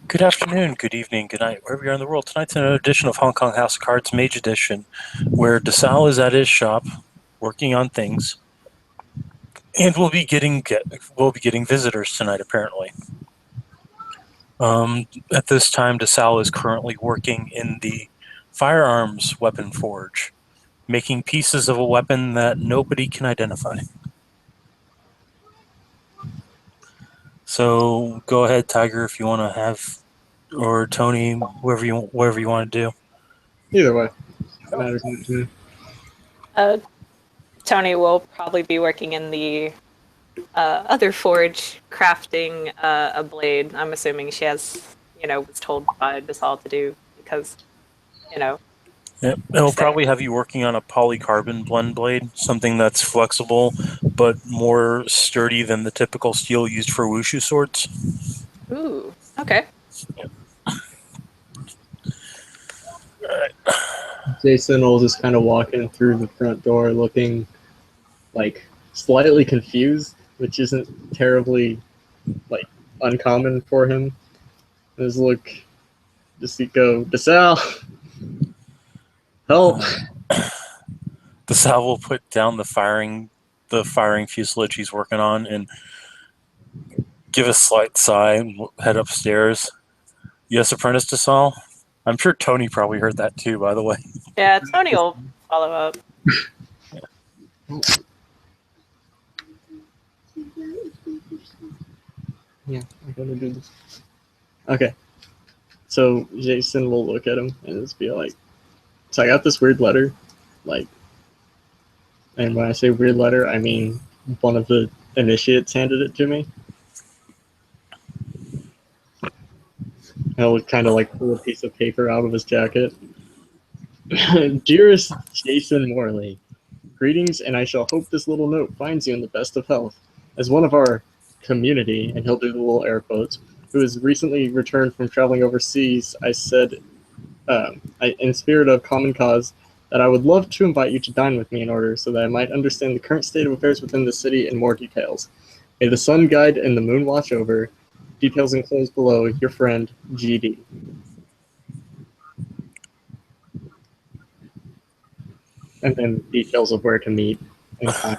Good afternoon, good evening, good night, wherever you are in the world. Tonight's another edition of Hong Kong House of Cards Mage Edition, where DeSalle is at his shop working on things, and we'll be getting visitors tonight. Apparently, at this time, DeSalle is currently working in the firearms weapon forge, making pieces of a weapon that nobody can identify. So go ahead, Tiger, if you want to have, or Tony, whatever you want to do. Either way, matters not to me. Uh, Tony will probably be working in the other forge, crafting a blade. I'm assuming she has, was told by Basal to do because, you know, Yeah, it'll probably have you working on a polycarbon blend blade, something that's flexible but more sturdy than the typical steel used for wushu swords. Ooh, okay. Jason will just kind of walk in through the front door looking like slightly confused, which isn't terribly like uncommon for him. His look, just go, DeSalle, help! DeSalle will put down the firing fuselage he's working on and give a slight sigh and head upstairs. Yes, Apprentice DeSalle? I'm sure Tony probably heard that too, by the way. Yeah, Tony will follow up. Yeah, I'm gonna do this. Okay, so Jason will look at him and just be like, so I got this weird letter, like, and when I say weird letter, I mean one of the initiates handed it to me. He'll kind of like pull a piece of paper out of his jacket. Dearest Jason Morley, greetings, and I shall hope this little note finds you in the best of health. As one of our community, and he'll do the little air quotes, who has recently returned from traveling overseas, I said, in spirit of common cause, that I would love to invite you to dine with me in order so that I might understand the current state of affairs within the city in more details. May the sun guide and the moon watch over. Details enclosed below. Your friend, GD. And then details of where to meet and time.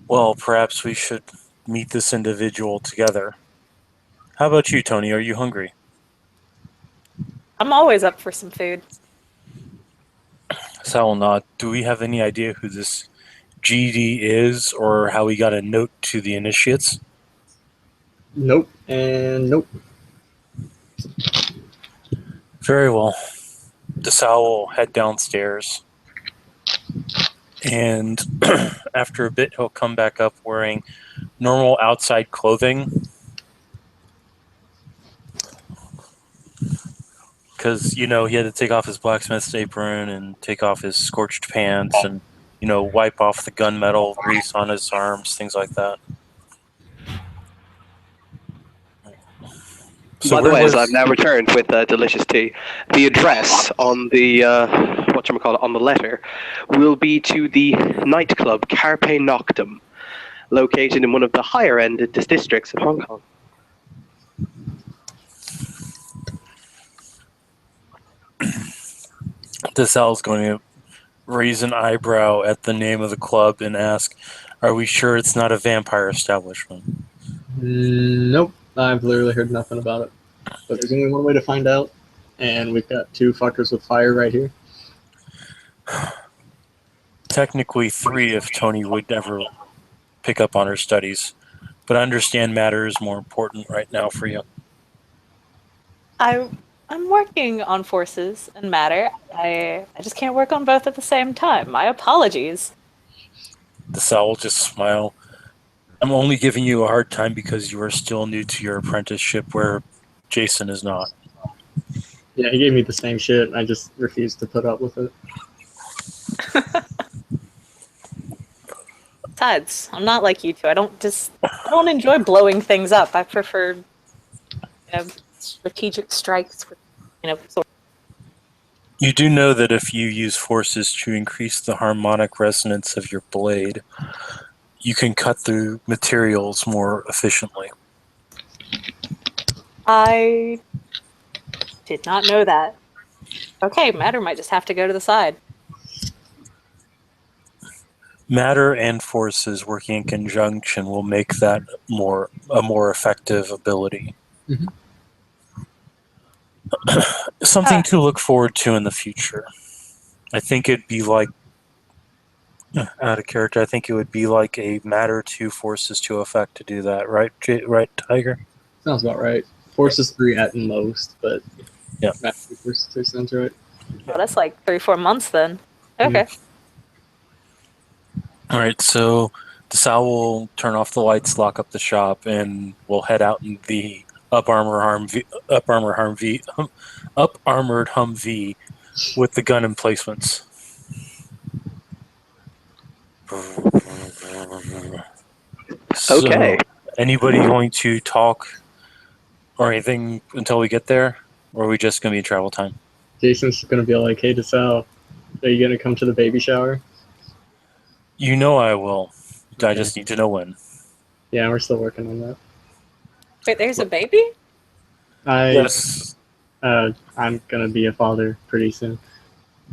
Well, perhaps we should meet this individual together. How about you, Tony? Are you hungry? I'm always up for some food. Sal will nod. Do we have any idea who this GD is or how he got a note to the initiates? Nope, and nope. Very well. DeSalle will head downstairs. And after a bit, he'll come back up wearing normal outside clothing. Because, he had to take off his blacksmith's apron and take off his scorched pants and, wipe off the gunmetal grease on his arms, things like that. So by the way, as I've now returned with delicious tea, the address on the on the letter will be to the nightclub Carpe Noctem, located in one of the higher end districts of Hong Kong. DeSalle's going to raise an eyebrow at the name of the club and ask, "Are we sure it's not a vampire establishment?" Nope. I've literally heard nothing about it. But there's only one way to find out, and we've got two fuckers with fire right here. Technically 3 if Tony would ever pick up on her studies. But I understand matter is more important right now for you. I'm working on forces and matter. I just can't work on both at the same time. My apologies. DeSalle will just smile. I'm only giving you a hard time because you are still new to your apprenticeship where Jason is not. Yeah, he gave me the same shit. I just refused to put up with it. Besides, I'm not like you two. I don't enjoy blowing things up. I prefer strategic strikes with, You do know that if you use forces to increase the harmonic resonance of your blade, you can cut through materials more efficiently. I did not know that. Okay, Matter might just have to go to the side. Matter and forces working in conjunction will make that a more effective ability. Mhm. Something to look forward to in the future. I think it'd be like out of character. I think it would be like a Matter 2 forces to effect to do that, right? Right, Tiger? Sounds about right. Forces 3 at most, but Yeah. Forces 2 sounds right. Well, that's like 3-4 months then. Okay. All right, so Desal will turn off the lights, lock up the shop, and we'll head out in the up armored Humvee with the gun emplacements. So, Okay. anybody going to talk or anything until we get there, or are we just going to be in travel time? Jason's gonna be like, "Hey, DeSal, are you gonna come to the baby shower?" You know I will. I Okay. just need to know when. Yeah, we're still working on that. Wait, there's a baby? Yes. I'm gonna be a father pretty soon.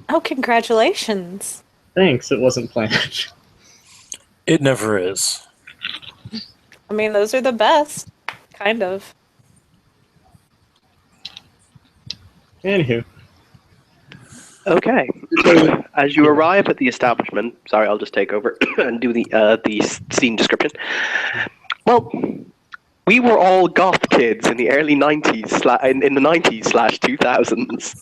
Oh, congratulations. Thanks. It wasn't planned. It never is. I mean, those are the best. Kind of. Anywho, Okay. As you arrive at the establishment, sorry, I'll just take over and do the scene description. Well, we were all goth kids in the early 90s, in the 90s / 2000s.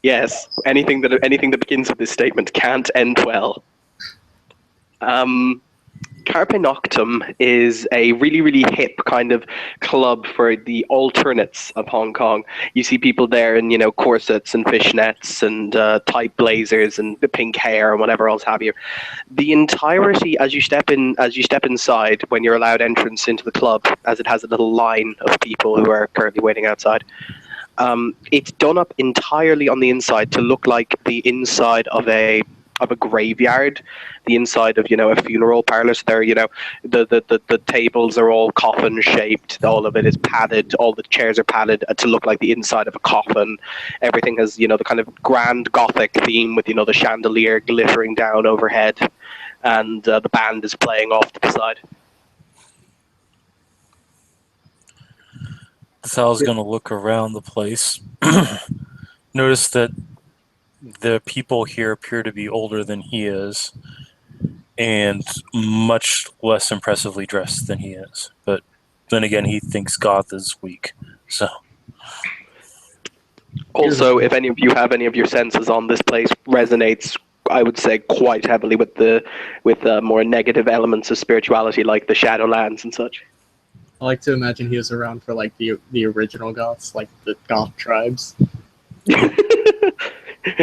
Yes, anything that begins with this statement can't end well. Carpe Noctem is a really, really hip kind of club for the alternates of Hong Kong. You see people there in, corsets and fishnets and tight blazers and pink hair and whatever else have you. The entirety, as you step inside, when you're allowed entrance into the club, as it has a little line of people who are currently waiting outside. It's done up entirely on the inside to look like the inside of a graveyard, the inside of a funeral parlor. So there, the tables are all coffin shaped. All of it is padded. All the chairs are padded to look like the inside of a coffin. Everything has the kind of grand Gothic theme with the chandelier glittering down overhead, and the band is playing off to the side. Sal's going to look around the place. Notice that the people here appear to be older than he is and much less impressively dressed than he is. But then again, he thinks goth is weak. So also, if any of you have any of your senses on, this place resonates, I would say, quite heavily with more negative elements of spirituality, like the Shadowlands and such. I like to imagine he was around for like the original goths, like the goth tribes.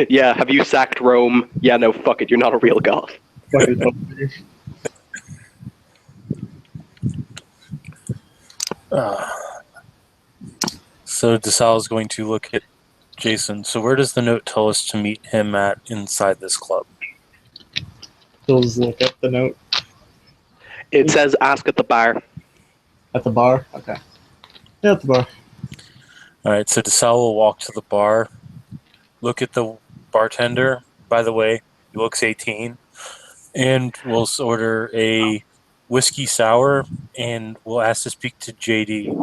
Yeah, have you sacked Rome? Yeah, no, fuck it, you're not a real goth. So Desal is going to look at Jason. So where does the note tell us to meet him at inside this club? He'll just look up the note It says ask at the bar. at the bar. Okay. Yeah, at the bar. All right, so Desal will walk to the bar, look at the bartender. By the way, he looks 18. And we'll order a whiskey sour, and we'll ask to speak to JD.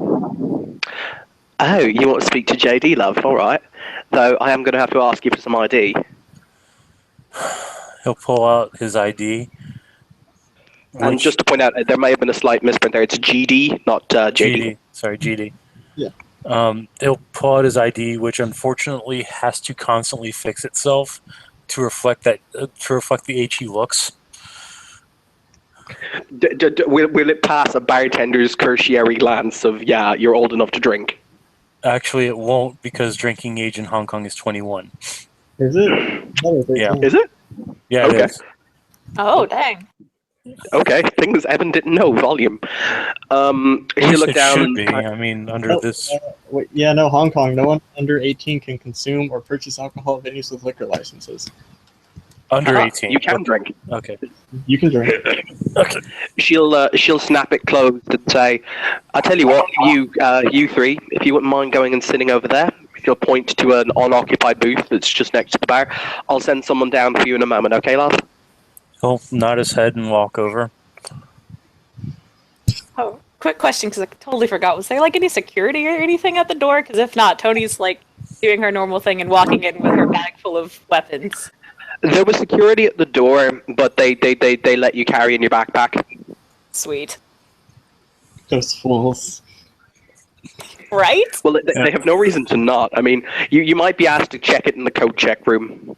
Oh, you want to speak to JD, love? All right. Though I am going to have to ask you for some ID. He'll pull out his ID. And just to point out, there may have been a slight misprint there. It's GD, not JD. GD. Sorry, GD. Yeah. He'll pull out his ID, which unfortunately has to constantly fix itself to reflect the age he looks. Will it pass a bartender's cursory glance of, yeah, you're old enough to drink? Actually, it won't, because drinking age in Hong Kong is 21. Is it? Yeah. Is it? Yeah, Okay. it is. Oh, dang. Okay, things Evan didn't know. Volume. If you look It down, should be. I mean, under this... Wait, yeah, no, Hong Kong. No one under 18 can consume or purchase alcohol at venues with liquor licenses. Under Uh-huh. 18. You can drink. Okay. You can drink. Okay. She'll snap it closed and say, "I'll tell you what, you three, if you wouldn't mind going and sitting over there, she'll point to an unoccupied booth that's just next to the bar. I'll send someone down for you in a moment, okay, love?" He'll nod his head and walk over. Oh, quick question, because I totally forgot. Was there like any security or anything at the door? Because if not, Tony's like doing her normal thing and walking in with her bag full of weapons. There was security at the door, but they let you carry in your backpack. Sweet. Those fools. Right? Well, they have no reason to not. I mean, you might be asked to check it in the coat check room.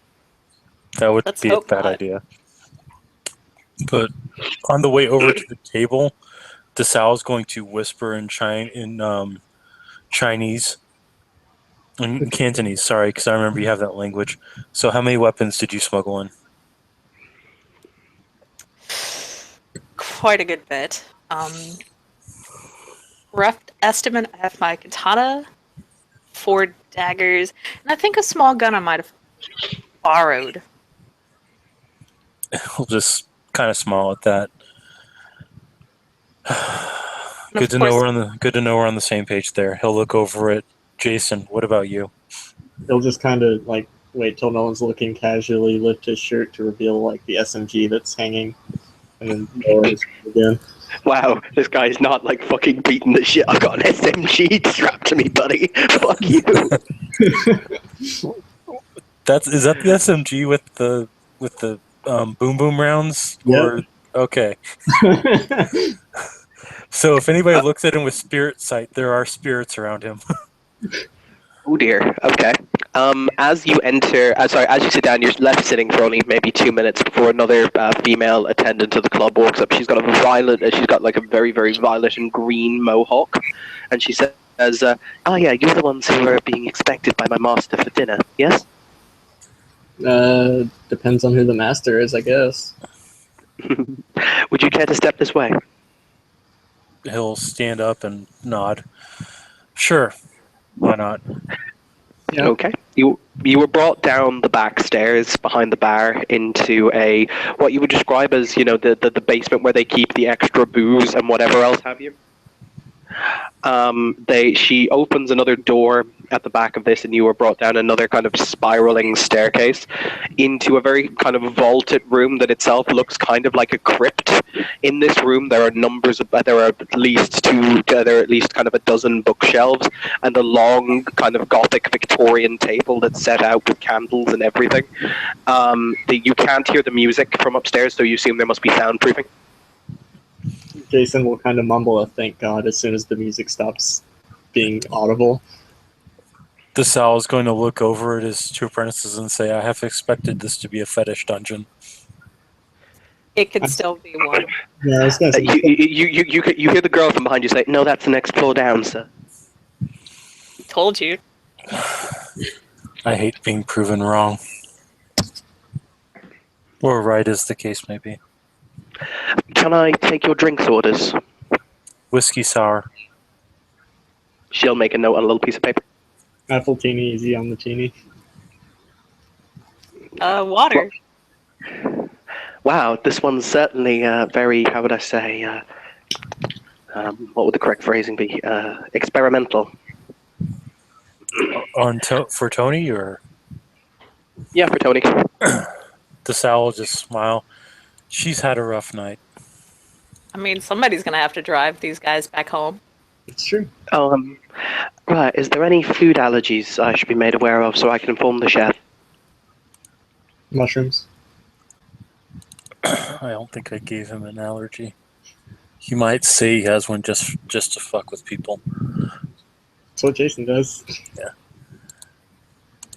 That would Let's be a hope bad not. idea. But on the way over to the table, DeSal's going to whisper in Chinese, in Cantonese. Sorry, because I remember you have that language. So, how many weapons did you smuggle in? Quite a good bit. Rough estimate, I have my katana, 4 daggers, and I think a small gun I might have borrowed. He'll just kind of smile at that. And Good of to know course, we're on the same page there. He'll look over at Jason. What about you? He'll just kind of like wait till no one's looking, casually lift his shirt to reveal like the SMG that's hanging, and then lower his shirt again. Wow, this guy's not like fucking beating the shit. I've got an SMG strapped to me, buddy. Fuck you. Is that the SMG with the boom boom rounds? Yep. Or okay. So if anybody looks at him with spirit sight, there are spirits around him. Oh dear. Okay. As you enter, as you sit down, you're left sitting for only maybe 2 minutes before another female attendant of the club walks up. She's got like a very, very violet and green mohawk, and she says, "Oh yeah, you're the ones who are being expected by my master for dinner, yes?" Depends on who the master is, I guess. Would you care to step this way? He'll stand up and nod. Sure. Why not? Yeah. Okay. You were brought down the back stairs behind the bar into what you would describe as, the basement where they keep the extra booze and whatever else have you. She opens another door at the back of this, and you were brought down another kind of spiraling staircase into a very kind of vaulted room that itself looks kind of like a crypt. In this room, there are at least kind of a dozen bookshelves and a long kind of Gothic Victorian table that's set out with candles and everything. You can't hear the music from upstairs, so you assume there must be soundproofing. Jason will kind of mumble a "thank God" as soon as the music stops being audible. DeSal is going to look over at his 2 apprentices and say, I have expected this to be a fetish dungeon. it could still be one. Yeah, I was gonna say, You hear the girl from behind you say, "No, that's the next floor down, sir." Told you. I hate being proven wrong. Or right, as the case may be. Can I take your drinks orders? Whiskey sour. She'll make a note on a little piece of paper. apple teeny, easy on the teeny. Water. Wow, this one's certainly very, how would I say, what would the correct phrasing be? Experimental. For Tony, or Yeah, for Tony. DeSal will just smile. She's had a rough night. I mean, somebody's gonna have to drive these guys back home. It's true. Right, is there any food allergies I should be made aware of so I can inform the chef? Mushrooms. I don't think I gave him an allergy. He might say he has one just to fuck with people. That's what Jason does.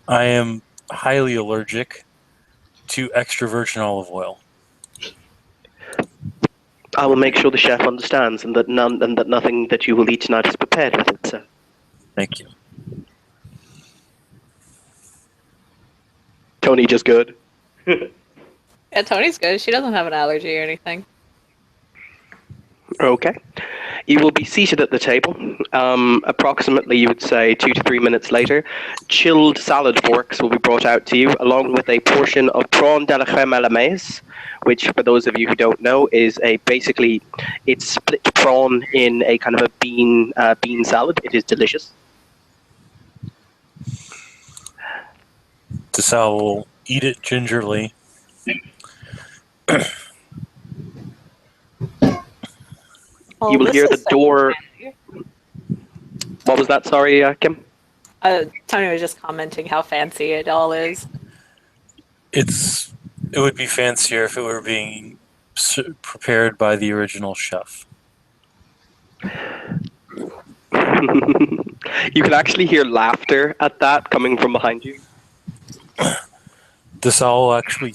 I am highly allergic to extra virgin olive oil. I will make sure the chef understands and that nothing that you will eat tonight is prepared with it, sir. Thank you. Tony, just good. Yeah, Tony's good. She doesn't have an allergy or anything. Okay. You will be seated at the table. Approximately, you would say, 2 to 3 minutes later, chilled salad forks will be brought out to you, along with a portion of prawn de la crème à la maise, which, for those of you who don't know, is it's split prawn in a kind of a bean salad. It is delicious. Desal will eat it gingerly. You will this hear is the so door. fancy. What was that? Sorry, Kim? Tony was just commenting how fancy it all is. It would be fancier if it were being prepared by the original chef. You can actually hear laughter at that coming from behind you. Desal will actually,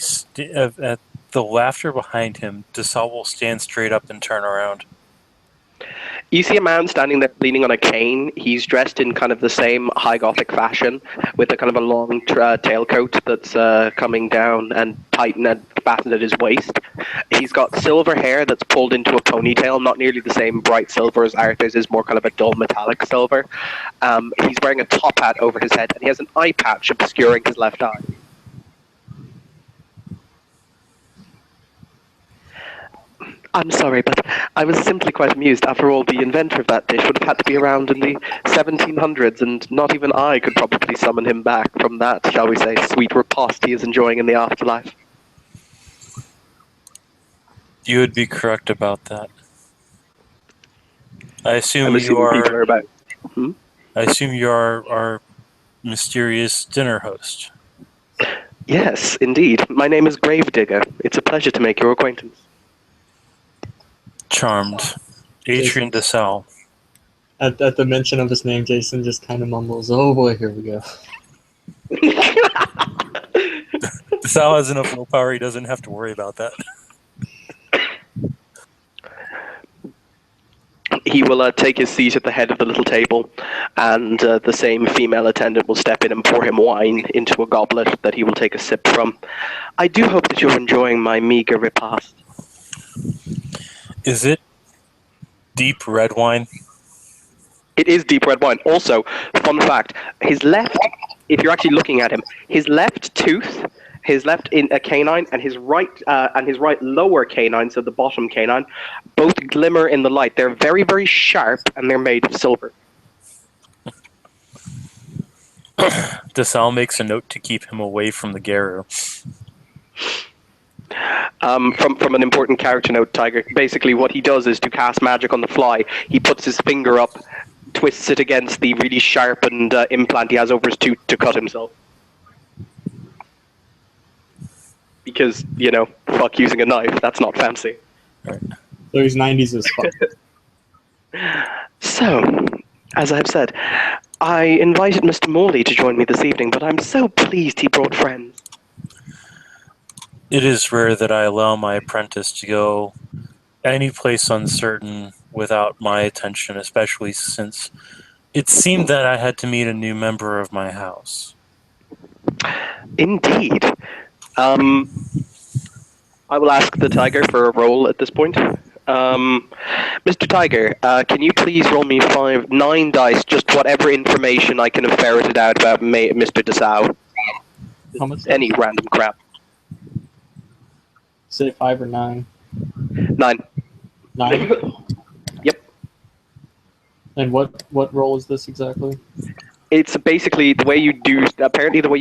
at the laughter behind him, Desal will stand straight up and turn around. You see a man standing there leaning on a cane. He's dressed in kind of the same high Gothic fashion, with a kind of a long tailcoat that's coming down and tightened and fastened at his waist. He's got silver hair that's pulled into a ponytail, not nearly the same bright silver as Arthur's, is more kind of a dull metallic silver. He's wearing a top hat over his head, and he has an eye patch obscuring his left eye. I'm sorry, but I was simply quite amused. After all, the inventor of that dish would have had to be around in the 1700s, and not even I could probably summon him back from that, shall we say, sweet riposte he is enjoying in the afterlife. You would be correct about that. I assume I'm assuming people are about. I assume you are our mysterious dinner host. Yes, indeed. My name is Gravedigger. It's a pleasure to make your acquaintance. Charmed. Adrian Desal. At the mention of his name, Jason just kind of mumbles, "Oh boy, here we go." Desal has enough willpower, he doesn't have to worry about that. He will take his seat at the head of the little table, and the same female attendant will step in and pour him wine into a goblet that he will take a sip from. I do hope that you're enjoying my meager repast. Is it deep red wine? It is deep red wine. Also, fun fact, his left, if you're actually looking at him, his left tooth, his left in a canine, and his right lower canine, so the bottom canine, both glimmer in the light. They're very, very sharp, and they're made of silver. Desal makes a note to keep him away from the Garu. From an important character note, Tiger. Basically, what he does is to cast magic on the fly. He puts his finger up, twists it against the really sharpened implant he has over his tooth to cut himself. Because, fuck using a knife. That's not fancy. So he's 90s as fuck. So, as I've said, I invited Mr. Morley to join me this evening, but I'm so pleased he brought friends. It is rare that I allow my apprentice to go any place uncertain without my attention, especially since it seemed that I had to meet a new member of my house. Indeed. I will ask the Tiger for a roll at this point. Mr. Tiger, can you please roll me 9 dice, just whatever information I can have ferreted out about Mr. Desau? How much? Any random crap. Say 5 or 9. 9. 9. Yep. And what role is this exactly? It's basically the way you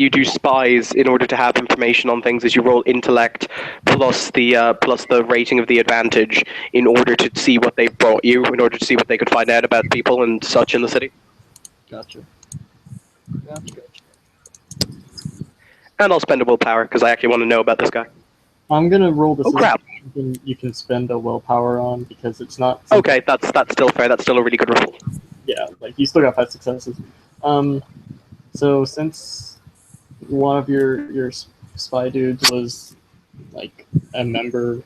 do spies in order to have information on things is you roll intellect plus the rating of the advantage in order to see what they've brought you, in order to see what they could find out about people and such in the city. Gotcha. And I'll spend a willpower because I actually want to know about this guy. I'm gonna roll this. Oh crap! You can spend a willpower on because it's not. Okay, that's still fair. That's still a really good roll. Yeah, like you still got 5 successes. So since one of your spy dudes was like a member,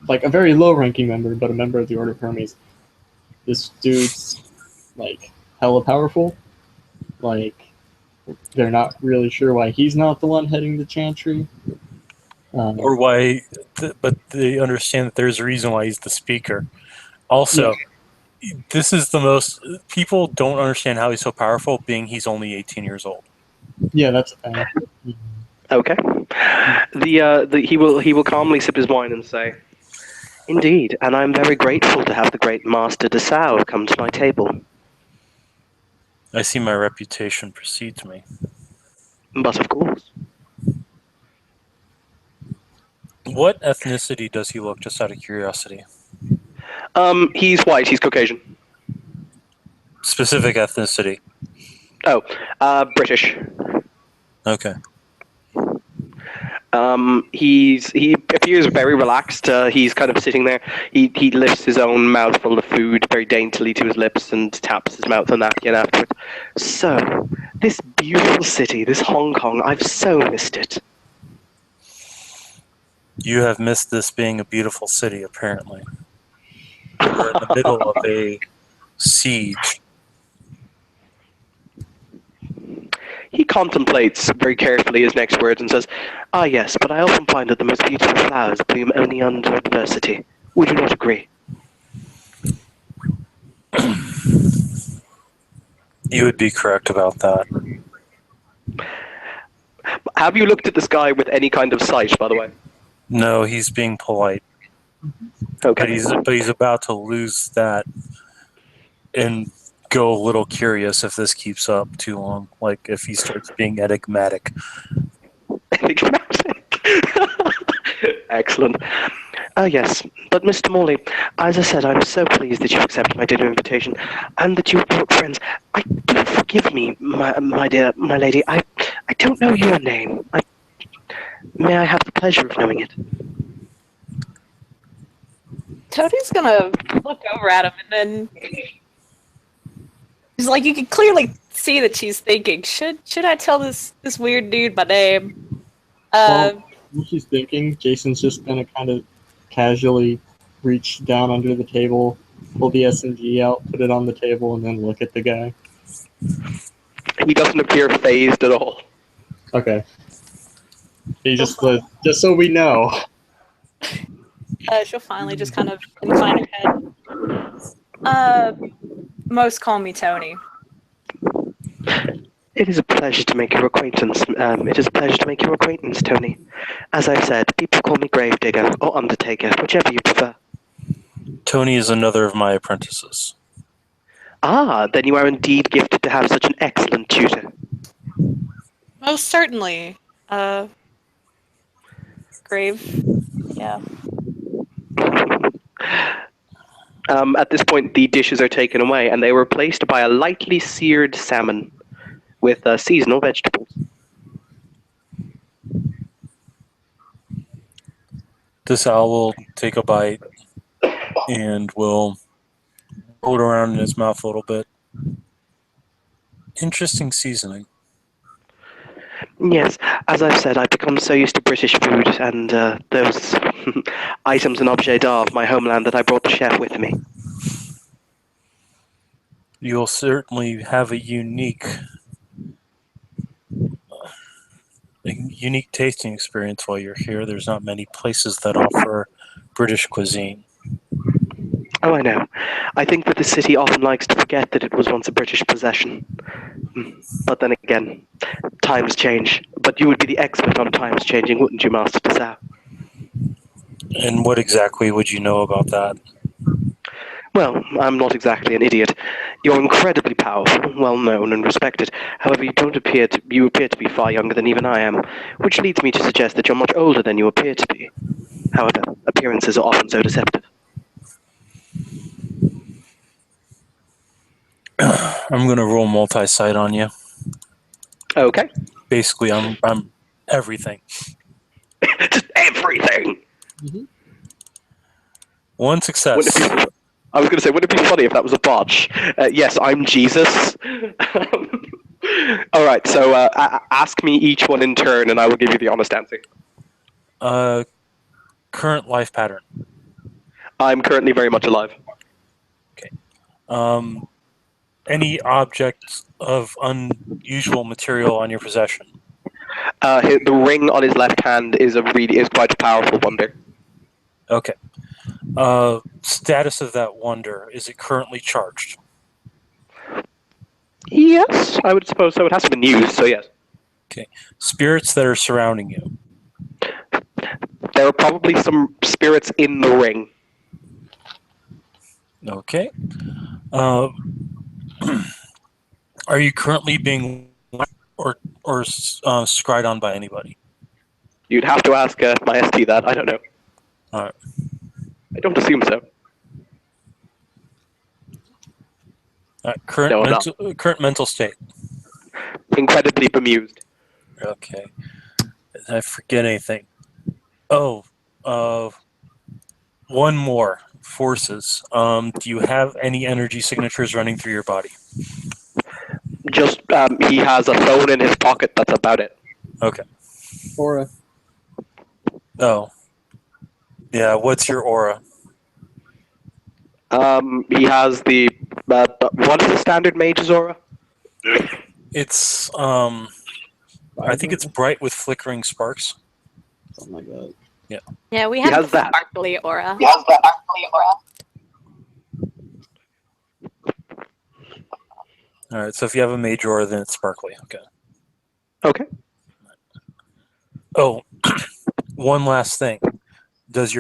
like a very low-ranking member, but a member of the Order of Hermes, this dude's like hella powerful. Like they're not really sure why he's not the one heading the chantry. Or why, but they understand that there's a reason why he's the speaker. Also, This is the most people don't understand how he's so powerful, being he's only 18 years old. Yeah, that's a thing. Okay. He will calmly sip his wine and say, "Indeed, and I'm very grateful to have the great Master Desau come to my table. I see my reputation precedes me. But of course, What ethnicity does he look, just out of curiosity? he's white. He's Caucasian. Specific ethnicity. Oh, British. Okay. He appears very relaxed. He's kind of sitting there. He lifts his own mouthful of food very daintily to his lips and taps his mouth on the napkin afterwards. So, this beautiful city, this Hong Kong, I've so missed it. You have missed this being a beautiful city, apparently. We're in the middle of a siege. He contemplates very carefully his next words and says, "Ah, yes, but I often find that the most beautiful flowers bloom only under adversity. Would you not agree?" You would be correct about that. Have you looked at this guy with any kind of sight, by the way? No, he's being polite, Okay. but he's about to lose that and go a little curious if this keeps up too long. Like if he starts being enigmatic. Enigmatic. Excellent. Yes, but Mr. Morley, as I said, I'm so pleased that you accepted my dinner invitation, and that you brought friends. Do forgive me, my dear, my lady. I don't know your name. May I have the pleasure of knowing it? Tony's gonna look over at him and then he's like, you can clearly see that she's thinking, should I tell this weird dude my name? While she's thinking, Jason's just gonna kind of casually reach down under the table, pull the SMG out, put it on the table, and then look at the guy. He doesn't appear phased at all. Okay. He just so we know. She'll finally just kind of incline her head. Most call me Tony. It is a pleasure to make your acquaintance. It is a pleasure to make your acquaintance, Tony. As I've said, people call me Gravedigger or Undertaker, whichever you prefer. Tony is another of my apprentices. Ah, then you are indeed gifted to have such an excellent tutor. Most certainly. Grave. Yeah. At this point, the dishes are taken away, and they were replaced by a lightly seared salmon with seasonal vegetables. This owl will take a bite and will roll it around in his mouth a little bit. Interesting seasoning. Yes, as I've said, I've become so used to British food and those items and objets d'art of my homeland that I brought the chef with me. You'll certainly have a unique tasting experience while you're here. There's not many places that offer British cuisine. Oh, I know. I think that the city often likes to forget that it was once a British possession. But then again, times change. But you would be the expert on times changing, wouldn't you, Master Desau? And what exactly would you know about that? Well, I'm not exactly an idiot. You're incredibly powerful, well known and respected. However, you appear to be far younger than even I am, which leads me to suggest that you're much older than you appear to be. However, appearances are often so deceptive. I'm gonna roll multi-site on you. Okay. Basically, I'm everything. Just everything! One success. I was going to say, wouldn't it be funny if that was a botch? Yes, I'm Jesus. All right, so ask me each one in turn, and I will give you the honest answer. Current life pattern. I'm currently very much alive. Okay. Any objects of unusual material on your possession? The ring on his left hand is quite a powerful wonder. Okay. Status of that wonder. Is it currently charged? Yes, I would suppose so. It has been used, so yes. Spirits that are surrounding you. There are probably some spirits in the ring. Okay. Are you currently being or scryed on by anybody? You'd have to ask my ST that. I don't know. Alright. I don't assume so. Current No, I'm not. current mental state. Incredibly bemused. Okay. Did I forget anything? Oh, one more. Forces. Do you have any energy signatures running through your body? Just, he has a phone in his pocket, that's about it. Okay. Aura. Oh. Yeah, what's your aura? He has the, what is the standard mage's aura? It's I think it's bright with flickering sparks. something like that. Yeah, we He have has the that. sparkly aura. Alright, so if you have a mage aura, then it's sparkly. Okay. Okay. Oh, one last thing. Is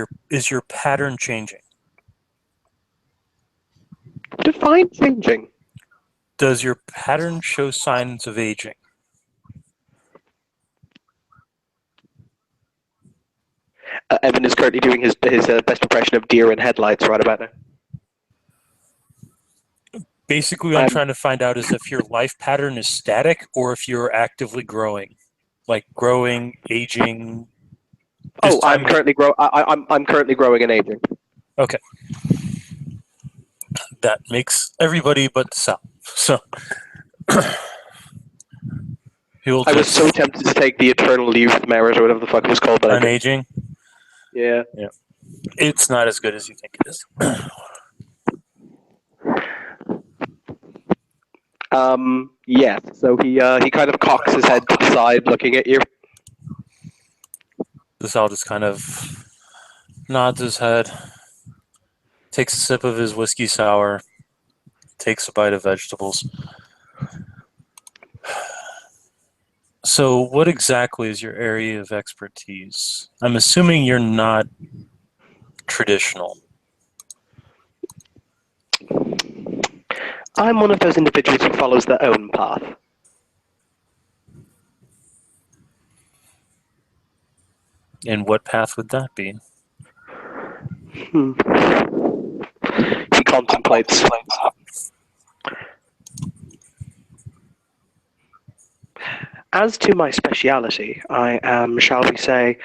your pattern changing? Define changing. Does your pattern show signs of aging? Evan is currently doing his best impression of deer in headlights right about now. Basically, what I'm trying to find out is if your life pattern is static or if you're actively growing, like growing, aging. Oh, I'm currently I'm currently growing and aging. Okay. That makes everybody but Sal. So he'll I was just so tempted to take the Eternal Youth merit or whatever the fuck it was called, but I on couldn't. aging. Yeah. It's not as good as you think it is. Yes. So he kind of cocks his head to the side, looking at you. Sal just kind of nods his head, takes a sip of his whiskey sour, takes a bite of vegetables. So, what exactly is your area of expertise? I'm assuming you're not traditional. I'm one of those individuals who follows their own path. And what path would that be? He contemplates. As to my speciality, I am, shall we say,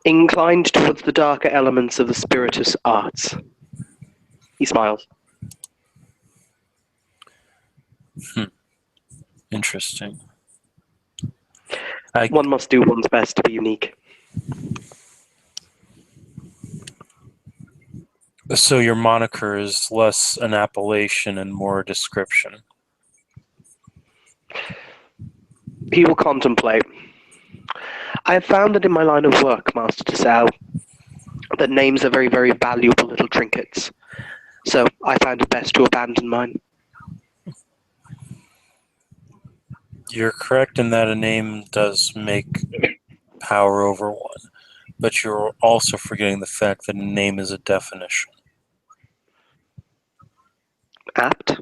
inclined towards the darker elements of the spiritus arts. He smiles. Interesting. One must do one's best to be unique. So your moniker is less an appellation and more a description. He will contemplate. I have found that in my line of work, Master Tasao, that names are very, very valuable little trinkets. So I found it best to abandon mine. You're correct in that a name does make power over one, but you're also forgetting the fact that a name is a definition. Apt.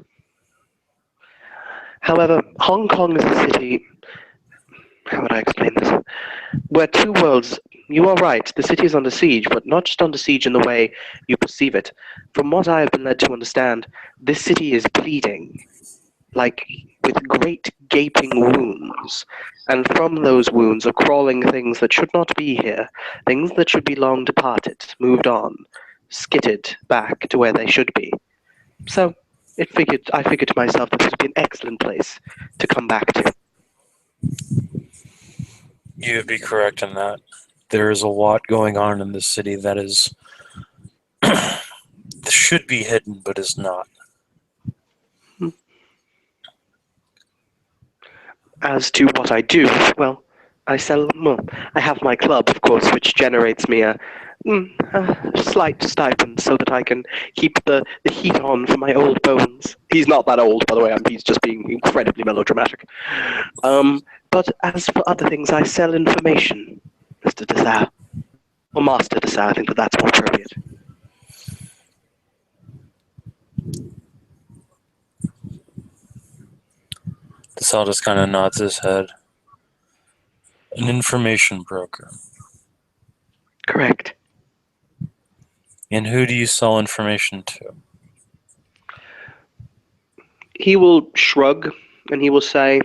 However, Hong Kong is a city, how would I explain this? Where two worlds, you are right, the city is under siege, but not just under siege in the way you perceive it. From what I have been led to understand, this city is bleeding, like with great gaping wounds. And from those wounds are crawling things that should not be here, things that should be long departed, moved on, skittered back to where they should be. So, I figured to myself that this would be an excellent place to come back to. You'd be correct in that. There is a lot going on in this city that is should be hidden, but is not. As to what I do, well, I have my club, of course, which generates me a A slight stipend so that I can keep the heat on for my old bones. He's not that old, by the way. He's just being incredibly melodramatic. But as for other things, I sell information, Mr. Desau. Or Master Desau, I think that's more appropriate. Desau just kind of nods his head. An information broker. Correct. And who do you sell information to? He will shrug and he will say,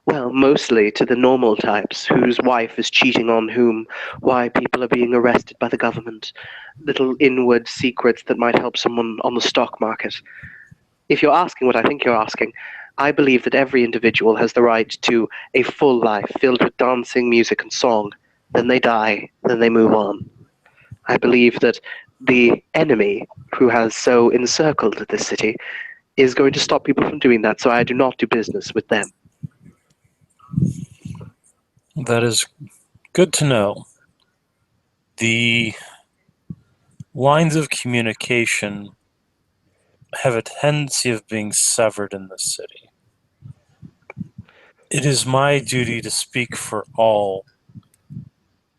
well, mostly to the normal types whose wife is cheating on whom, why people are being arrested by the government, little inward secrets that might help someone on the stock market. If you're asking what I think you're asking, I believe that every individual has the right to a full life filled with dancing, music, and song. Then they die, then they move on. I believe that the enemy who has so encircled this city is going to stop people from doing that, so I do not do business with them. That is good to know. The lines of communication have a tendency of being severed in this city. It is my duty to speak for all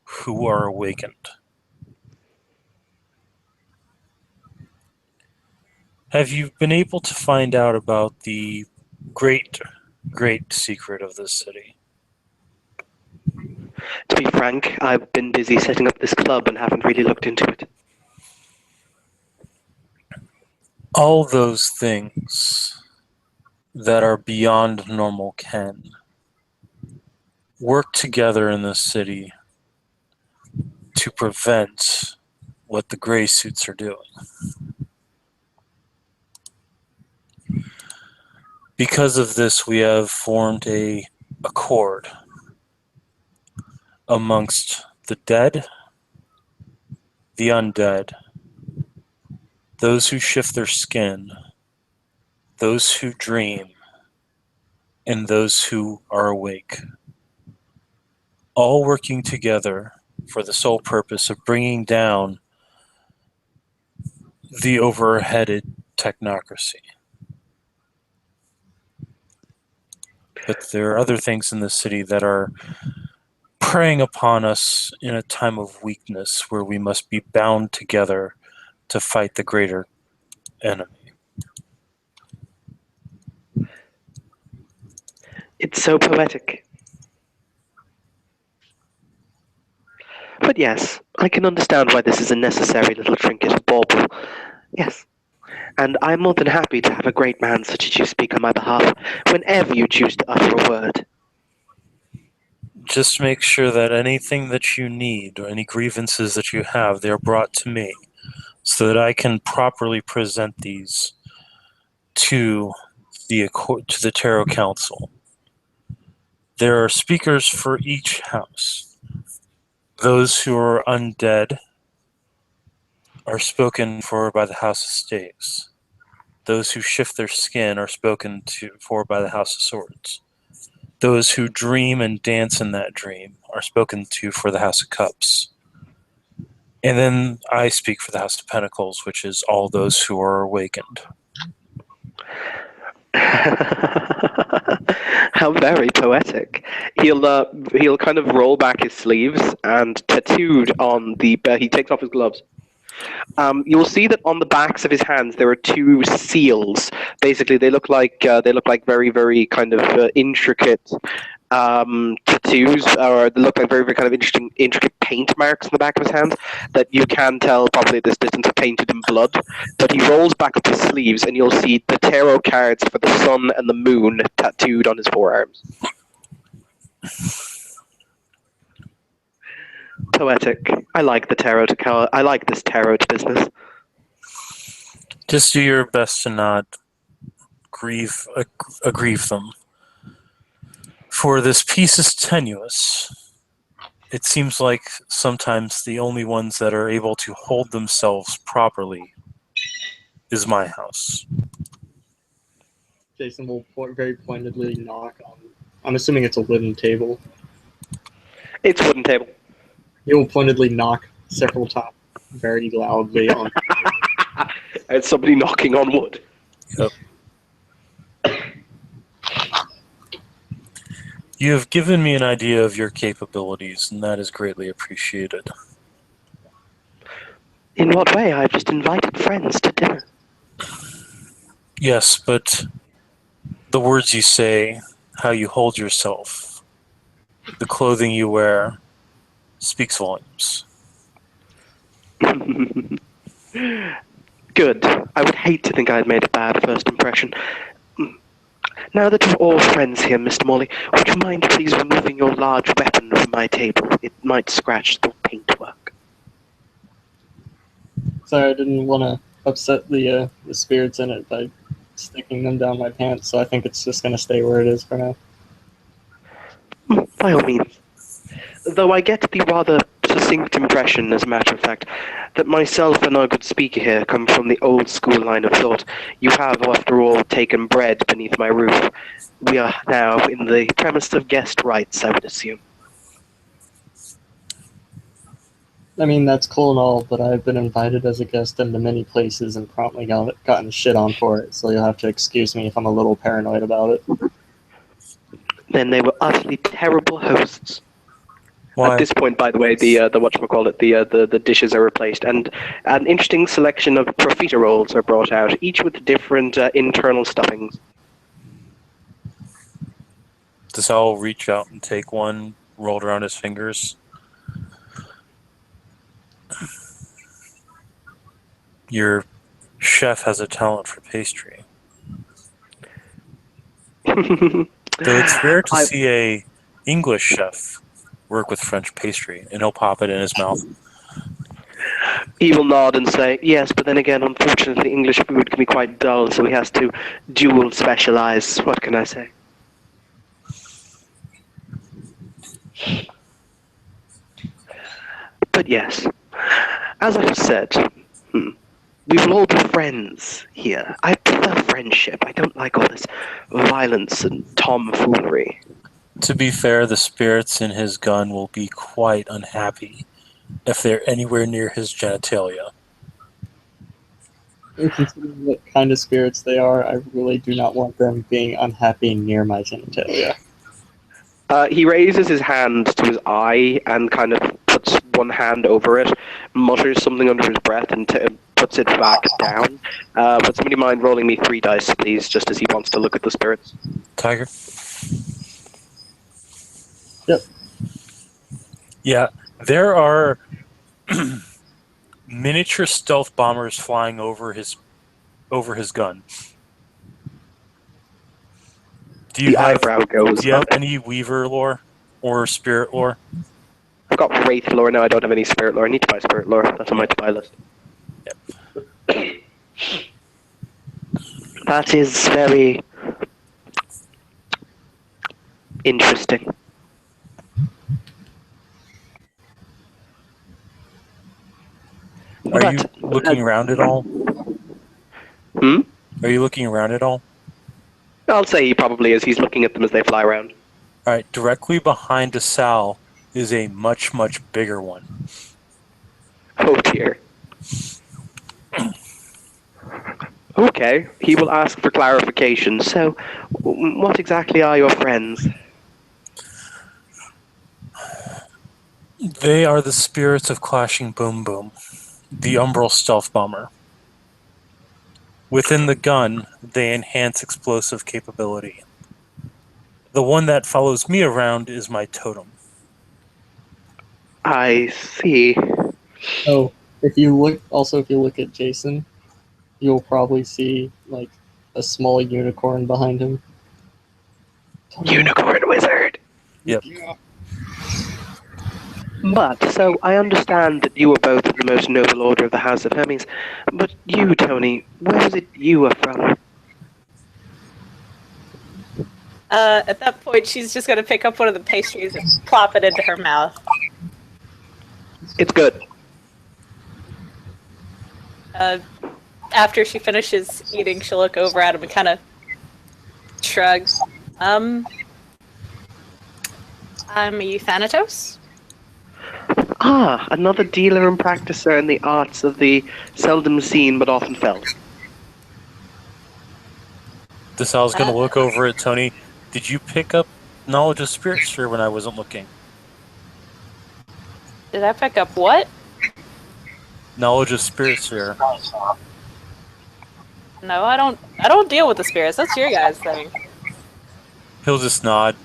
who are awakened. Have you been able to find out about the great secret of this city? To be frank, I've been busy setting up this club and haven't really looked into it. All those things that are beyond normal ken work together in this city to prevent what the gray suits are doing. Because of this, we have formed a accord amongst the dead, the undead, those who shift their skin, those who dream, and those who are awake, all working together for the sole purpose of bringing down the overheaded technocracy. But there are other things in the city that are preying upon us in a time of weakness where we must be bound together to fight the greater enemy. It's so poetic. But yes, I can understand why this is a necessary little trinket of bauble. Yes. And I'm more than happy to have a great man such as you speak on my behalf whenever you choose to utter a word. Just make sure that anything that you need or any grievances that you have, they're brought to me so that I can properly present these to the Tarot Council. There are speakers for each house. Those who are undead are spoken for by the House of Staves. Those who shift their skin are spoken for by the House of Swords. Those who dream and dance in that dream are spoken to for the House of Cups. And then I speak for the House of Pentacles, which is all those who are awakened. How very poetic. He'll kind of roll back his sleeves and tattooed on the he takes off his gloves. You'll see that on the backs of his hands there are two seals. Basically, they look like very, very kind of intricate tattoos, or they look like very, very kind of intricate paint marks on the back of his hands that you can tell probably at this distance are painted in blood. But he rolls back up his sleeves, and you'll see the tarot cards for the sun and the moon tattooed on his forearms. Poetic. I like the tarot I like this tarot business. Just do your best to not aggrieve them. For this piece is tenuous. It seems like sometimes the only ones that are able to hold themselves properly is my house. Jason will very pointedly knock on. I'm assuming it's a wooden table. It's a wooden table. He will pointedly knock several times very loudly on. And somebody knocking on wood. Yep. You have given me an idea of your capabilities, and that is greatly appreciated. In what way? I've just invited friends to dinner. Yes, but the words you say, how you hold yourself, the clothing you wear, speaks volumes. Good. I would hate to think I had made a bad first impression. Now that we're all friends here, Mr. Morley, would you mind please removing your large weapon from my table? It might scratch the paintwork. Sorry, I didn't want to upset the spirits in it by sticking them down my pants, so I think it's just going to stay where it is for now. By all means. Though I get the rather succinct impression, as a matter of fact, that myself and our good speaker here come from the old school line of thought. You have, after all, taken bread beneath my roof. We are now in the premise of guest rights, I would assume. I mean, that's cool and all, but I've been invited as a guest into many places and promptly gotten shit on for it, so you'll have to excuse me if I'm a little paranoid about it. Then they were utterly terrible hosts. Why? At this point, by the way, the whatchamacallit, the dishes are replaced, and an interesting selection of profiteroles are brought out, each with different internal stuffings. Does Hal reach out and take one, rolled around his fingers? Your chef has a talent for pastry. Though it's rare to see a English chef work with French pastry, and he'll pop it in his mouth. He will nod and say, yes, but then again, unfortunately, English food can be quite dull, so he has to dual specialize. What can I say? But yes, as I have said, we will all be friends here. I prefer friendship. I don't like all this violence and tomfoolery. To be fair, the spirits in his gun will be quite unhappy if they're anywhere near his genitalia. And considering what kind of spirits they are, I really do not want them being unhappy near my genitalia. He raises his hand to his eye and kind of puts one hand over it, mutters something under his breath, and puts it back down. Would somebody mind rolling me 3 dice, please, just as he wants to look at the spirits? Tiger? Yep. Yeah, there are miniature stealth bombers flying over his gun. The eyebrow goes Do you have up. any Weaver lore or spirit lore? I've got Wraith lore now, I don't have any spirit lore. I need to buy spirit lore. That's on my to-buy list. Yep. That is very interesting. Are you But, looking around at all? Hmm? Are you looking around at all? I'll say he probably is. He's looking at them as they fly around. All right, directly behind Desal is a much, much bigger one. Oh dear. Okay, he will ask for clarification. So, what exactly are your friends? They are the spirits of Clashing Boom Boom, the Umbral stealth bomber. Within the gun, they enhance explosive capability. The one that follows me around is my totem. I see. Oh, if you look at Jason, you'll probably see like a small unicorn behind him. Unicorn wizard. Yep. But, so, I understand that you are both of the most noble order of the House of Hermes, but you, Tony, where is it you are from? At that point, she's just going to pick up one of the pastries and plop it into her mouth. It's good. After she finishes eating, she'll look over at him and kind of shrug. I'm a Euthanatos? Ah, another dealer and practicer in the arts of the seldom seen but often felt. DeSal's going to look over at Tony. Did you pick up knowledge of spirit sphere when I wasn't looking? Did I pick up what? Knowledge of spirit sphere. No, I don't. I don't deal with the spirits. That's your guys' thing. He'll just nod.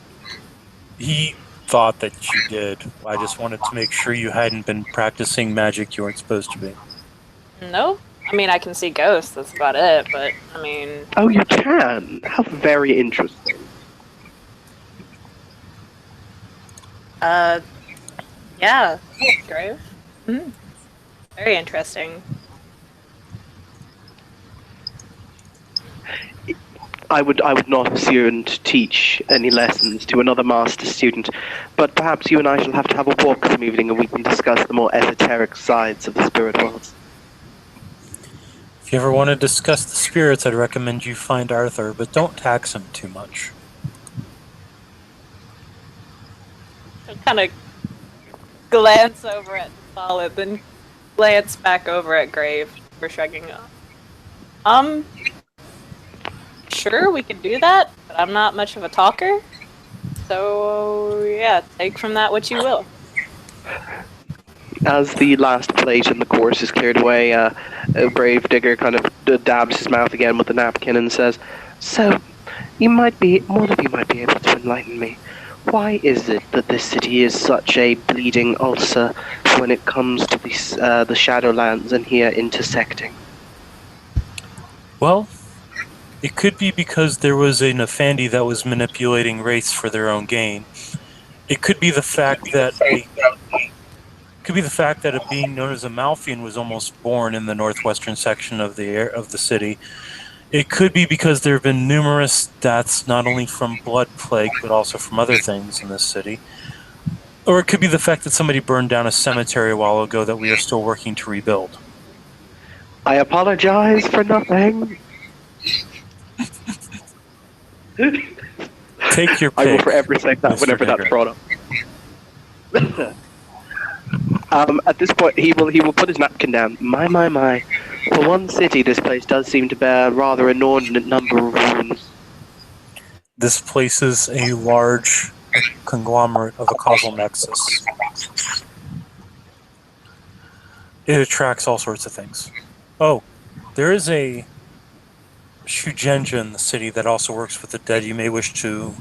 He thought that you did. I just wanted to make sure you hadn't been practicing magic you weren't supposed to be. No. I mean, I can see ghosts. That's about it. But I mean, Oh, you can? How very interesting. yeah, Grave. Very interesting. I would not assume to teach any lessons to another master student, but perhaps you and I shall have to have a walk some evening and we can discuss the more esoteric sides of the spirit worlds. If you ever want to discuss the spirits, I'd recommend you find Arthur, but don't tax him too much. I'll kind of glance over at Solid, then glance back over at Grave for shrugging off. Sure, we could do that, but I'm not much of a talker. So, yeah, take from that what you will. As the last plate in the course is cleared away, Gravedigger kind of dabs his mouth again with the napkin and says, "So, one of you might be able to enlighten me. Why is it that this city is such a bleeding ulcer when it comes to the Shadowlands and here intersecting?" Well, it could be because there was a Nefandi that was manipulating race for their own gain. It could be the fact that a being known as a Malfian was almost born in the northwestern section of the city. It could be because there have been numerous deaths, not only from blood plague, but also from other things in this city. Or it could be the fact that somebody burned down a cemetery a while ago that we are still working to rebuild. I apologize for nothing. Take your pick. I will forever say that Mr. whenever Digger. that's brought up. At this point, he will put his napkin down. My. For one city, this place does seem to bear a rather inordinate number of wounds. This place is a large conglomerate of a causal nexus. It attracts all sorts of things. Oh, there is a Shugenja in the city that also works with the dead you may wish to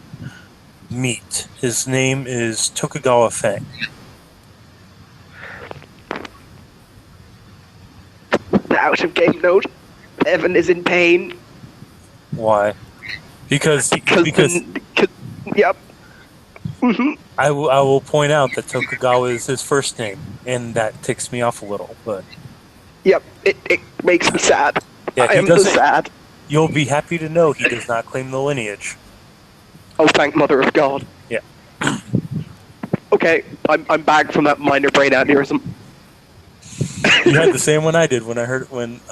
meet. His name is Tokugawa Feng. Out of game note, Evan is in pain. Why? Because yep. Mm-hmm. I will point out that Tokugawa is his first name, and that ticks me off a little. But Yep, it makes me sad. yeah, I he am so doesn't. sad. You'll be happy to know he does not claim the lineage. Oh, thank Mother of God. Yeah. Okay, I'm back from that minor brain aneurysm. You had the same one I did when I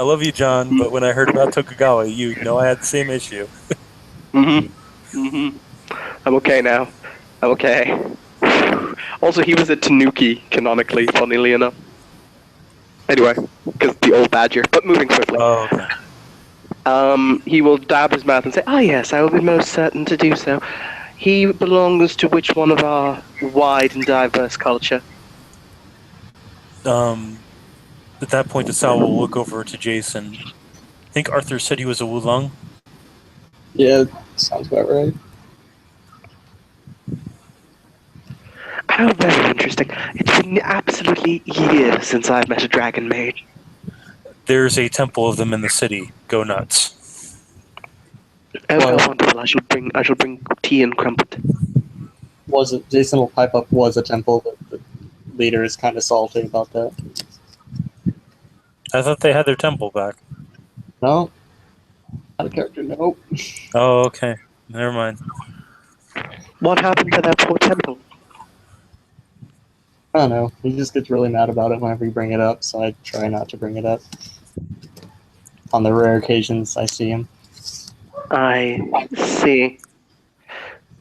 love you, John, but when I heard about Tokugawa, you know I had the same issue. I'm okay now. I'm okay. Also, he was a Tanuki, canonically, funnily enough. Anyway, because the old badger. But moving swiftly. Oh, okay. He will dab his mouth and say, "Ah, yes, I will be most certain to do so. He belongs to which one of our wide and diverse culture?" At that point, the Sal will look over to Jason. I think Arthur said he was a Wulong. Yeah, sounds about right. How very interesting. It's been absolutely years since I've met a dragon mage. There's a temple of them in the city. Go nuts. Oh, how wonderful. I shall bring tea and crumpet. Jason will pipe up was a temple, but the leader is kind of salty about that. I thought they had their temple back. No? Not a character, nope. Oh, okay. Never mind. What happened to that poor temple? I don't know. He just gets really mad about it whenever you bring it up, so I try not to bring it up. On the rare occasions I see him. I see.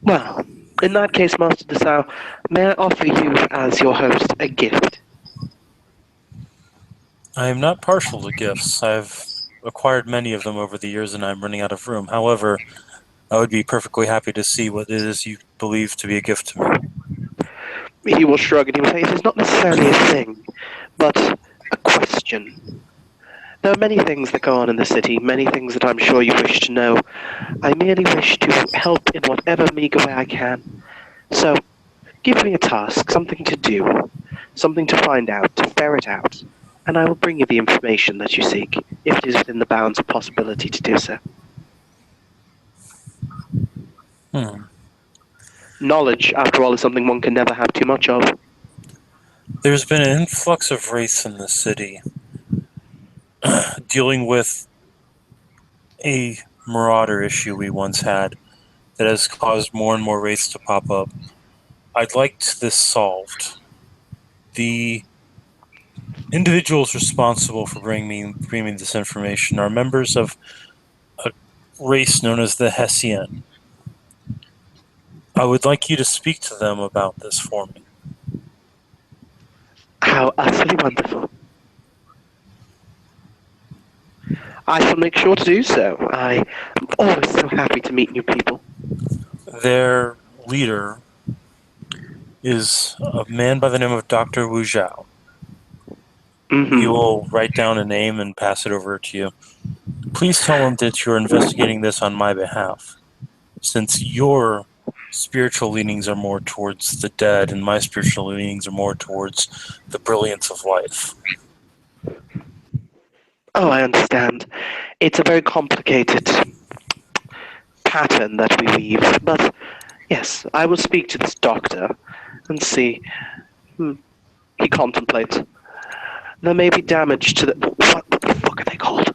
Well, in that case, Master DeSalle, may I offer you, as your host, a gift? I am not partial to gifts. I've acquired many of them over the years and I'm running out of room. However, I would be perfectly happy to see what it is you believe to be a gift to me. He will shrug and he will say, "It is not necessarily a thing, but a question. There are many things that go on in the city, many things that I'm sure you wish to know. I merely wish to help in whatever meager way I can. So, give me a task, something to do, something to find out, to ferret out, and I will bring you the information that you seek, if it is within the bounds of possibility to do so. Hmm. Knowledge, after all, is something one can never have too much of. There's been an influx of race in the city, dealing with a marauder issue we once had that has caused more and more wraiths to pop up. I'd like this solved. The individuals responsible for bringing me this information are members of a race known as the Hessian. I would like you to speak to them about this for me. How utterly wonderful. I shall make sure to do so. I am always so happy to meet new people. Their leader is a man by the name of Dr. Wu Zhao. He will write down a name and pass it over to you. Please tell him that you're investigating this on my behalf, since your spiritual leanings are more towards the dead and my spiritual leanings are more towards the brilliance of life. Oh, I understand. It's a very complicated pattern that we weave, but yes, I will speak to this doctor and see. He contemplates. There may be damage to the. What the fuck are they called?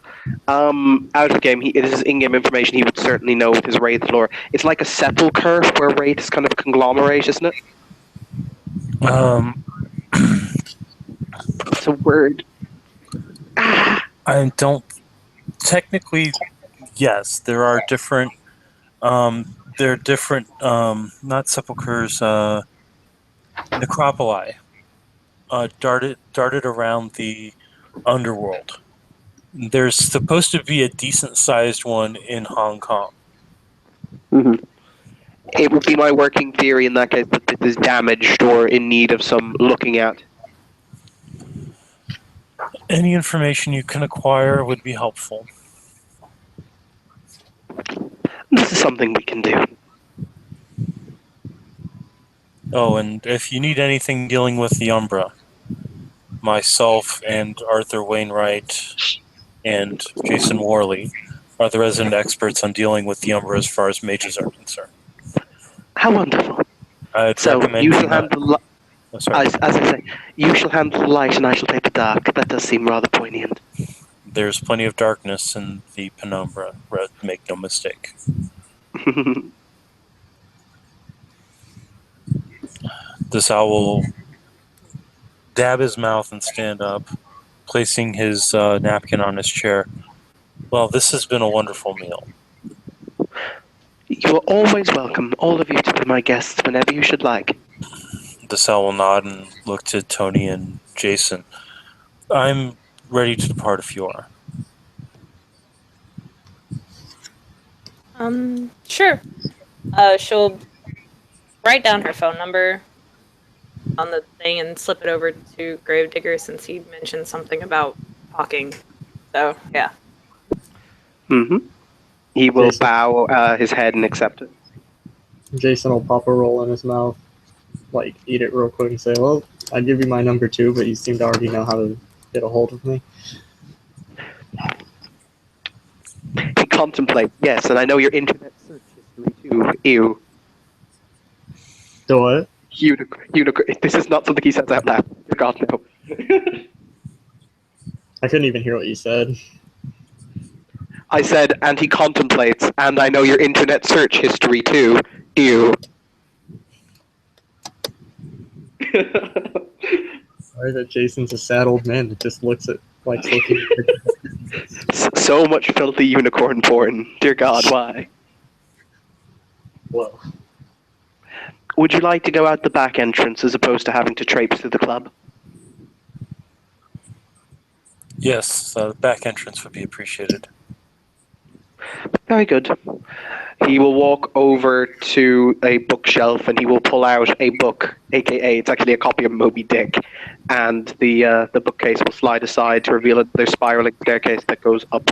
Out of game, this is in-game information he would certainly know with his Wraith lore. It's like a sepulchre where Wraith is kind of a conglomerate, isn't it? It's a word. I don't. Technically, yes, there are different. Not sepulchres. Necropoli. Darted around the underworld. There's supposed to be a decent-sized one in Hong Kong. Mm-hmm. It would be my working theory in that case that it is damaged or in need of some looking at. Any information you can acquire would be helpful. This is something we can do. Oh, and if you need anything dealing with the Umbra, myself and Arthur Wainwright and Jason Worley are the resident experts on dealing with the Umbra as far as mages are concerned. How wonderful. I'd So recommend you shall handle as I say, you shall handle the light and I shall take the dark. That does seem rather poignant. There's plenty of darkness in the penumbra, make no mistake. This owl will dab his mouth and stand up, placing his napkin on his chair. Well, this has been a wonderful meal. You are always welcome, all of you, to be my guests whenever you should like. The owl will nod and look to Tony and Jason. I'm ready to depart if you are. Sure. She'll write down her phone number on the thing and slip it over to Gravedigger since he mentioned something about talking. So, yeah. Mm-hmm. He will Jason. bow his head and accept it. Jason will pop a roll in his mouth, like eat it real quick and say, "Well, I'd give you my number too, but you seem to already know how to get a hold of me." He contemplates, yes, and I know your internet search history too. Ew. Do what? Unicorn. This is not something he says out loud. God, no. I couldn't even hear what you said. I said, and he contemplates, and I know your internet search history too. Ew. Sorry that Jason's a sad old man that just likes looking at So much filthy unicorn porn. Dear God, why? Whoa. Would you like to go out the back entrance as opposed to having to traipse through the club? Yes, the back entrance would be appreciated. Very good. He will walk over to a bookshelf and he will pull out a book, aka it's actually a copy of Moby Dick, and the bookcase will slide aside to reveal another spiraling staircase that goes up.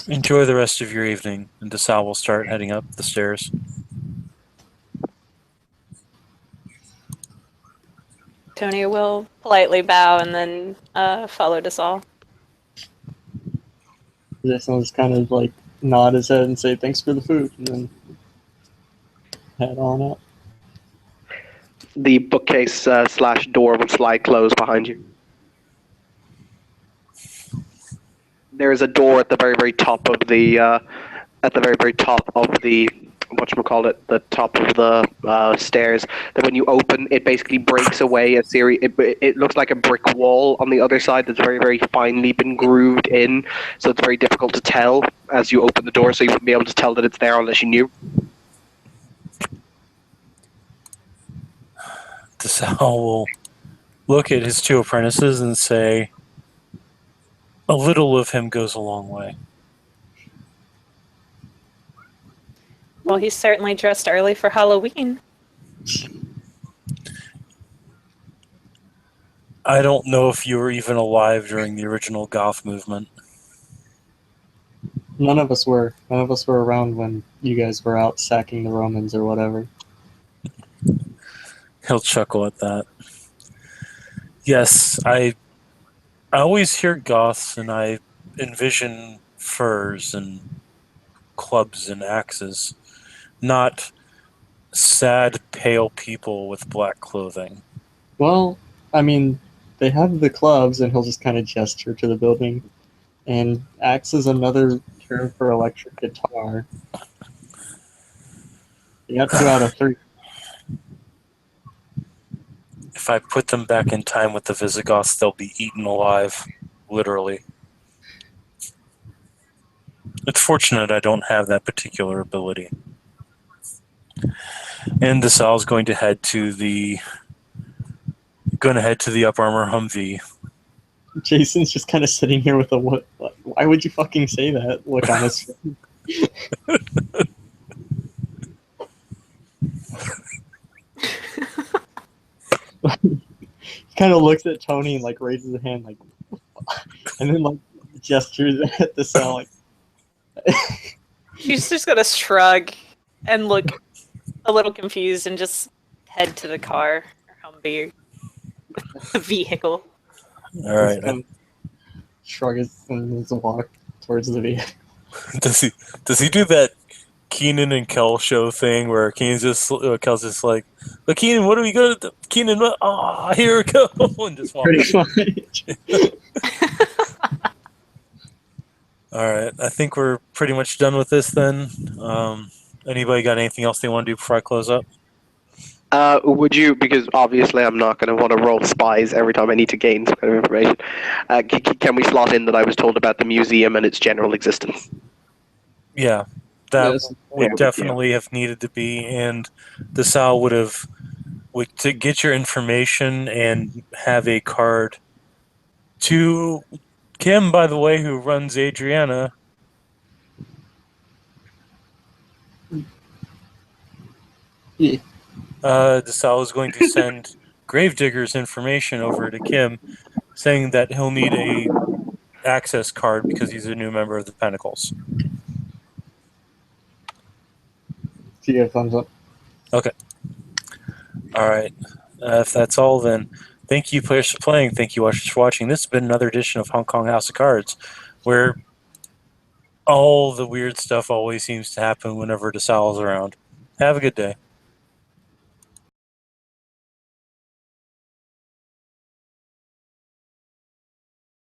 Enjoy the rest of your evening, and DeSalle will start heading up the stairs. Tony will politely bow and then follow DeSalle. Jason will just kind of like nod his head and say thanks for the food, and then head on up. The bookcase slash door will slide closed behind you. There is a door at the very, very top of the whatchamacallit, the top of the stairs, that when you open, it basically breaks away a series. It looks like a brick wall on the other side that's very, very finely been grooved in, so it's very difficult to tell as you open the door, so you wouldn't be able to tell that it's there unless you knew. DeSalle will look at his two apprentices and say, "A little of him goes a long way." Well, he's certainly dressed early for Halloween. I don't know if you were even alive during the original goth movement. None of us were. None of us were around when you guys were out sacking the Romans or whatever. He'll chuckle at that. Yes, I always hear goths and I envision furs and clubs and axes, not sad, pale people with black clothing. Well, I mean, they have the clubs, and he'll just kind of gesture to the building. And axe is another term for electric guitar. You got 2 out of 3. If I put them back in time with the Visigoths, they'll be eaten alive, literally. It's fortunate I don't have that particular ability. And DeSalle's going to head to the Up Armor Humvee. Jason's just kind of sitting here with a what? Why would you fucking say that? Look on his face. He kind of looks at Tony and like raises a hand, like, and then like gestures at the cell, like. He's just gonna shrug and look a little confused and just head to the car or Humvee vehicle. All right. And shrug his and walk towards the vehicle. Does he do that Keenan and Kel show thing where Kel's just like, but Keenan, what are we gonna do? Keenan, here we go, and just walk. Pretty much. All right, I think we're pretty much done with this then. Anybody got anything else they want to do before I close up? Would you, because obviously I'm not going to want to roll spies every time I need to gain some kind of information, can we slot in that I was told about the museum and its general existence? Yeah, that Yes. would Yeah, definitely have needed to be, and DeSalle would to get your information and have a card to Kim, by the way, who runs Adriana. Yeah. DeSalle is going to send Gravedigger's information over to Kim, saying that he'll need a access card because he's a new member of the Pentacles. So you get a thumbs up. Okay. All right. If that's all, then thank you, players, for playing. Thank you, watchers, for watching. This has been another edition of Hong Kong House of Cards, where all the weird stuff always seems to happen whenever DeSalle is around. Have a good day.